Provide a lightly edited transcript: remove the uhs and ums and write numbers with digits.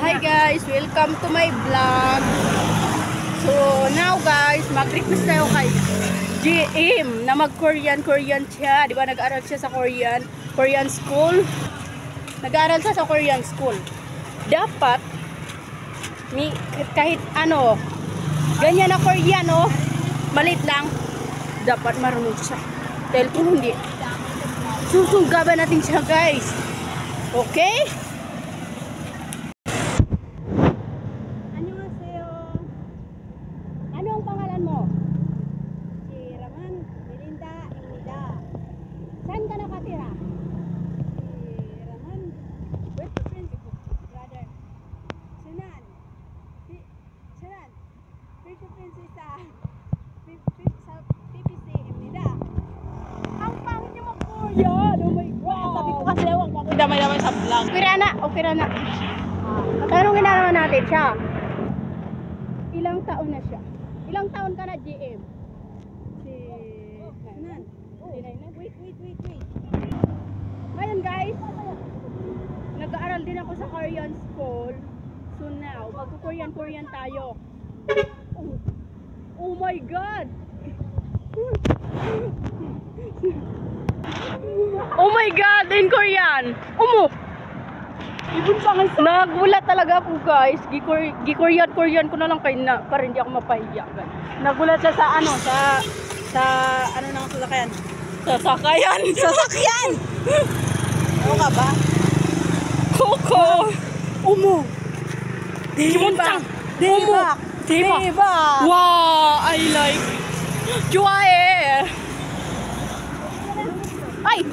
Hi guys, welcome to my vlog. So now guys, mag-request tayo kay GM na mag-Korean siya. Di ba nag-aaral siya sa Korean school? Nag-aaral siya sa Korean school. Dapat kahit ano, ganyan na Korean, oh, malit lang, dapat marunong siya. Dahil kung hindi, susunggaban natin siya guys. Okay? Ano ang pangalan mo? Si Raman, Melinda, Inida. Saan ka nakatira? Si Raman, with the principal, brother. Sunan. Sunan. Principal princess sa PPC, Inida. Ang pangit niyo mag-Korean! Oh my God! Sabi ko kasi, huwag mo damay-damay sa vlog. Okay na. Anong ginagawa natin siya? Ilang taon na siya? Ilang taon ka na, GM? Si Sunan. Wait. Ngayon guys, nag-aaral din ako sa Korean school. So now, magko-Korean tayo. Oh my God! Oh my God! In Korean! Ibon pa nga sa... Nagulat talaga ako guys. Korean ko na lang kayo na para hindi ako mapahiya. Nagulat siya sa ano, sa ano nang sasakyan. Sasakyan! Ano ka ba? Coco! Diba? Diba? Wow! I like! 좋아해! Ay!